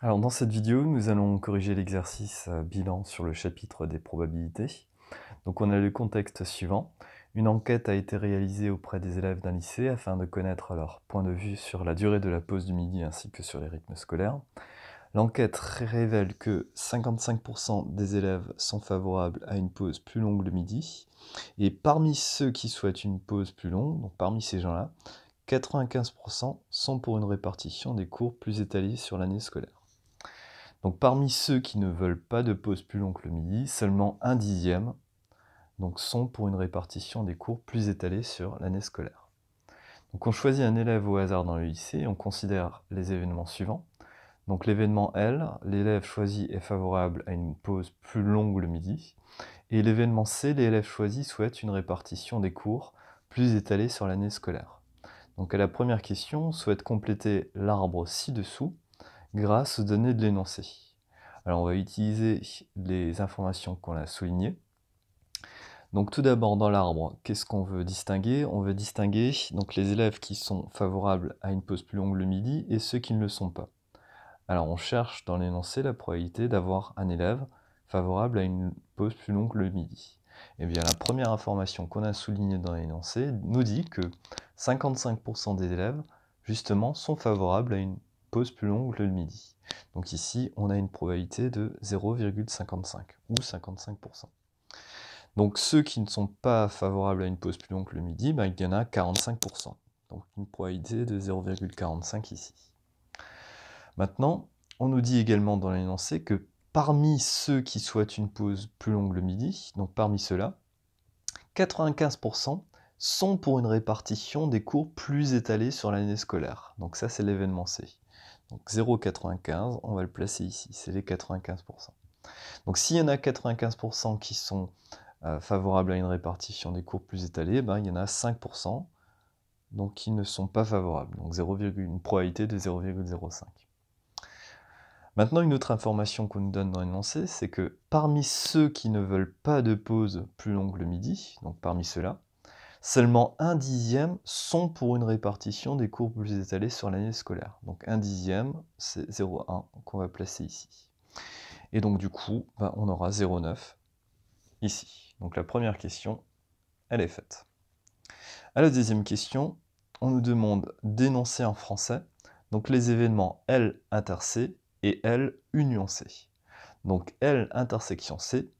Alors dans cette vidéo, nous allons corriger l'exercice bilan sur le chapitre des probabilités. Donc on a le contexte suivant. Une enquête a été réalisée auprès des élèves d'un lycée afin de connaître leur point de vue sur la durée de la pause du midi ainsi que sur les rythmes scolaires. L'enquête révèle que 55% des élèves sont favorables à une pause plus longue le midi. Et parmi ceux qui souhaitent une pause plus longue, donc parmi ces gens-là, 95% sont pour une répartition des cours plus étalée sur l'année scolaire. Donc parmi ceux qui ne veulent pas de pause plus longue le midi, seulement un dixième sont pour une répartition des cours plus étalée sur l'année scolaire. Donc on choisit un élève au hasard dans le lycée et on considère les événements suivants. Donc l'événement L, l'élève choisi est favorable à une pause plus longue le midi. Et l'événement C, l'élève choisi souhaite une répartition des cours plus étalée sur l'année scolaire. Donc à la première question, on souhaite compléter l'arbre ci-dessous grâce aux données de l'énoncé. Alors on va utiliser les informations qu'on a soulignées. Donc tout d'abord dans l'arbre, qu'est-ce qu'on veut distinguer? On veut distinguer donc les élèves qui sont favorables à une pause plus longue le midi et ceux qui ne le sont pas. Alors on cherche dans l'énoncé la probabilité d'avoir un élève favorable à une pause plus longue le midi. Et bien la première information qu'on a soulignée dans l'énoncé nous dit que 55% des élèves justement sont favorables à une pause plus longue le midi. Donc ici on a une probabilité de 0,55 ou 55%. Donc ceux qui ne sont pas favorables à une pause plus longue le midi, il y en a 45%. Donc une probabilité de 0,45 ici. Maintenant, on nous dit également dans l'énoncé que parmi ceux qui souhaitent une pause plus longue le midi, donc parmi ceux-là, 95% sont pour une répartition des cours plus étalés sur l'année scolaire. Donc ça, c'est l'événement C. Donc 0,95, on va le placer ici, c'est les 95%. Donc s'il y en a 95% qui sont favorables à une répartition des cours plus étalés, il y en a 5% qui ne sont pas favorables, donc une probabilité de 0,05. Maintenant, une autre information qu'on nous donne dans l'énoncé, c'est que parmi ceux qui ne veulent pas de pause plus longue le midi, donc parmi ceux-là, seulement un dixième sont pour une répartition des cours plus étalés sur l'année scolaire. Donc un dixième, c'est 0,1 qu'on va placer ici. Et donc du coup, on aura 0,9 ici. Donc la première question, elle est faite. À la deuxième question, on nous demande d'énoncer en français donc les événements L inter C et L union C. Donc L intersection C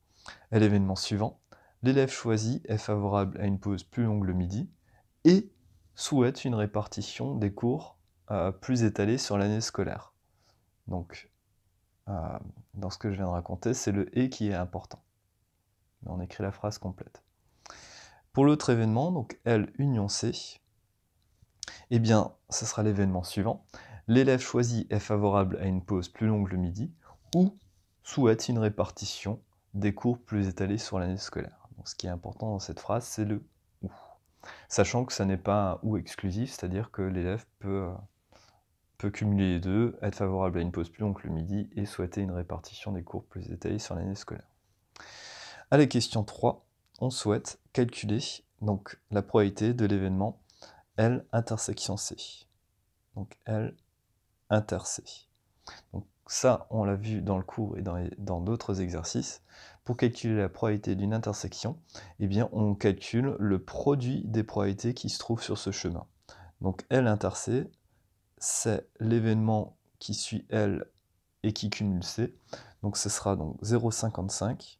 est l'événement suivant. L'élève choisi est favorable à une pause plus longue le midi et souhaite une répartition des cours plus étalée sur l'année scolaire. Donc, dans ce que je viens de raconter, c'est le « et » qui est important. On écrit la phrase complète. Pour l'autre événement, donc L union C, eh bien, ce sera l'événement suivant. L'élève choisi est favorable à une pause plus longue le midi ou souhaite une répartition des cours plus étalés sur l'année scolaire. Donc, ce qui est important dans cette phrase, c'est le « ou ». Sachant que ça n'est pas un « ou » exclusif, c'est-à-dire que l'élève peut cumuler les deux, être favorable à une pause plus longue le midi et souhaiter une répartition des cours plus étalés sur l'année scolaire. À la question 3, on souhaite calculer donc, la probabilité de l'événement L intersection C. Donc L inter C. Donc ça, on l'a vu dans le cours et dans d'autres exercices. Pour calculer la probabilité d'une intersection, eh bien, on calcule le produit des probabilités qui se trouvent sur ce chemin. Donc L inter C, c'est l'événement qui suit L et qui cumule C. Donc ce sera donc 0,55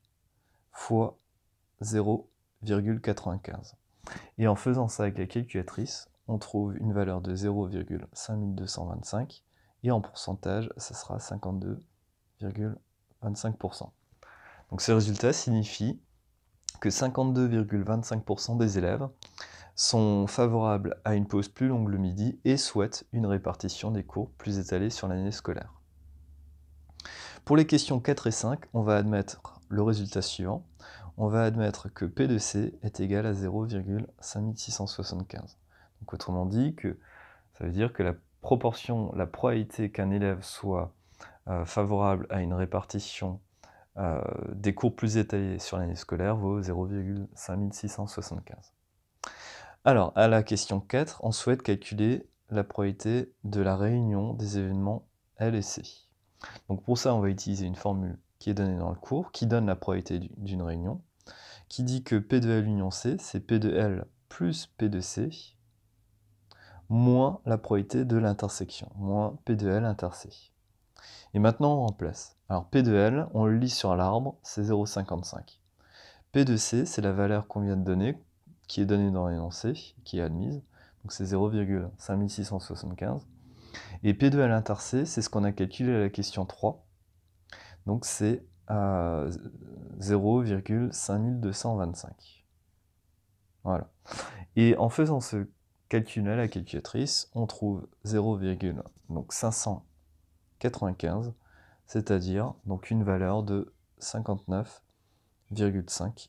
fois 0,95. Et en faisant ça avec la calculatrice, on trouve une valeur de 0,5225 et en pourcentage, ça sera 52,25%. Donc ce résultat signifie que 52,25% des élèves sont favorables à une pause plus longue le midi et souhaitent une répartition des cours plus étalée sur l'année scolaire. Pour les questions 4 et 5, on va admettre le résultat suivant. On va admettre que P de C est égal à 0,5675. Donc autrement dit, ça veut dire que la probabilité qu'un élève soit favorable à une répartition des cours plus étalés sur l'année scolaire vaut 0,5675. Alors, à la question 4, on souhaite calculer la probabilité de la réunion des événements L et C. Donc pour ça, on va utiliser une formule qui est donnée dans le cours, qui donne la probabilité d'une réunion, qui dit que P de L union C, c'est P de L plus P de C, moins la probabilité de l'intersection, moins P de L inter C. Et maintenant, on remplace. Alors P de L, on le lit sur l'arbre, c'est 0,55. P de C, c'est la valeur qu'on vient de donner, qui est donnée dans l'énoncé, qui est admise, donc c'est 0,5675. Et P de L inter C, c'est ce qu'on a calculé à la question 3, donc c'est 0,5225. Voilà. Et en faisant ce calcul à la calculatrice, on trouve 0,595, c'est-à-dire donc une valeur de 59,5%.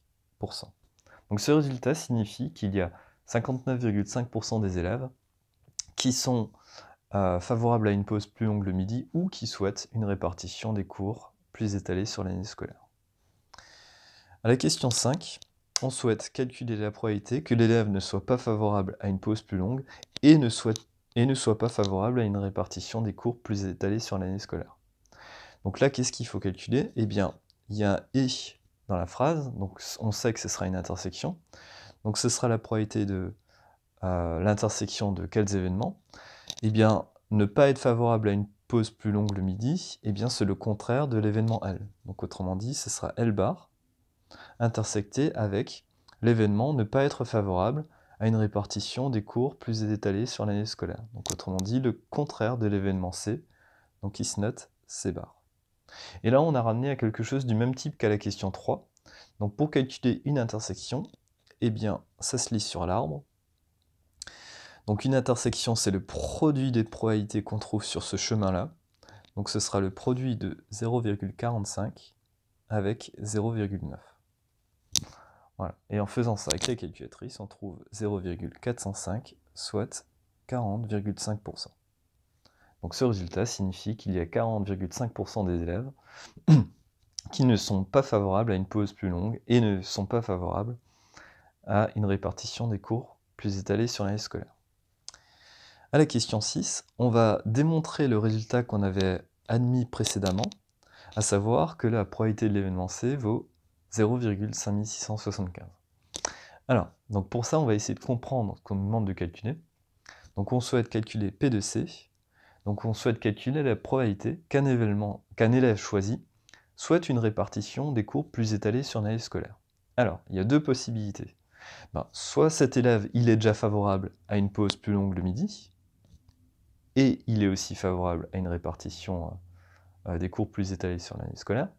Donc ce résultat signifie qu'il y a 59,5% des élèves qui sont favorables à une pause plus longue le midi ou qui souhaitent une répartition des cours plus étalée sur l'année scolaire. À la question 5, on souhaite calculer la probabilité que l'élève ne soit pas favorable à une pause plus longue et ne soit pas favorable à une répartition des cours plus étalée sur l'année scolaire. Donc là, qu'est-ce qu'il faut calculer? Eh bien, il y a un « et » dans la phrase, donc on sait que ce sera une intersection. Donc ce sera la probabilité de l'intersection de quels événements? Eh bien, ne pas être favorable à une pause plus longue le midi, eh bien c'est le contraire de l'événement L. Donc autrement dit, ce sera L bar intersecté avec l'événement ne pas être favorable à une répartition des cours plus étalée sur l'année scolaire. Donc autrement dit, le contraire de l'événement C, donc qui se note C bar. Et là, on a ramené à quelque chose du même type qu'à la question 3. Donc pour calculer une intersection, eh bien, ça se lit sur l'arbre. Donc une intersection, c'est le produit des probabilités qu'on trouve sur ce chemin-là. Donc ce sera le produit de 0,45 avec 0,9. Voilà. Et en faisant ça avec la calculatrice, on trouve 0,405, soit 40,5%. Donc ce résultat signifie qu'il y a 40,5% des élèves qui ne sont pas favorables à une pause plus longue et ne sont pas favorables à une répartition des cours plus étalée sur l'année scolaire. À la question 6, on va démontrer le résultat qu'on avait admis précédemment, à savoir que la probabilité de l'événement C vaut 0,5675. Alors, donc pour ça, on va essayer de comprendre ce qu'on nous demande de calculer. Donc on souhaite calculer P de C, donc on souhaite calculer la probabilité qu'un élève choisi souhaite une répartition des cours plus étalée sur l'année scolaire. Alors, il y a deux possibilités. Soit cet élève, il est déjà favorable à une pause plus longue le midi, et il est aussi favorable à une répartition des cours plus étalés sur l'année scolaire,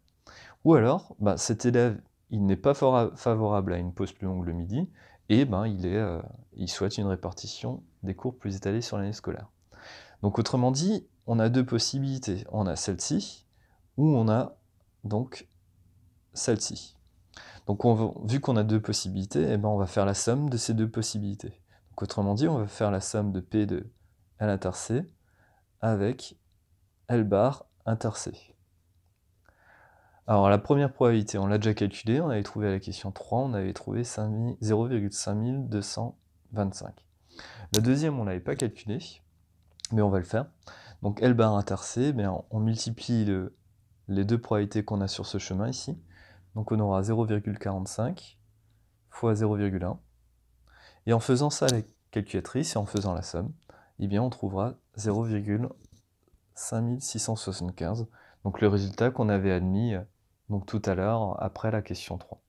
ou alors cet élève, il n'est pas favorable à une pause plus longue le midi, et il souhaite une répartition des cours plus étalés sur l'année scolaire. Donc autrement dit, on a deux possibilités. On a celle-ci, ou on a donc celle-ci. Donc vu qu'on a deux possibilités, on va faire la somme de ces deux possibilités. Donc autrement dit, on va faire la somme de P de L inter C avec L bar inter C. Alors la première probabilité, on l'a déjà calculée, on avait trouvé à la question 3, on avait trouvé 0,5225. La deuxième, on ne l'avait pas calculée, mais on va le faire. Donc L bar inter C, on multiplie les deux probabilités qu'on a sur ce chemin ici. Donc on aura 0,45 fois 0,1. Et en faisant ça à la calculatrice et en faisant la somme, on trouvera 0,5675. Donc le résultat qu'on avait admis tout à l'heure après la question 3.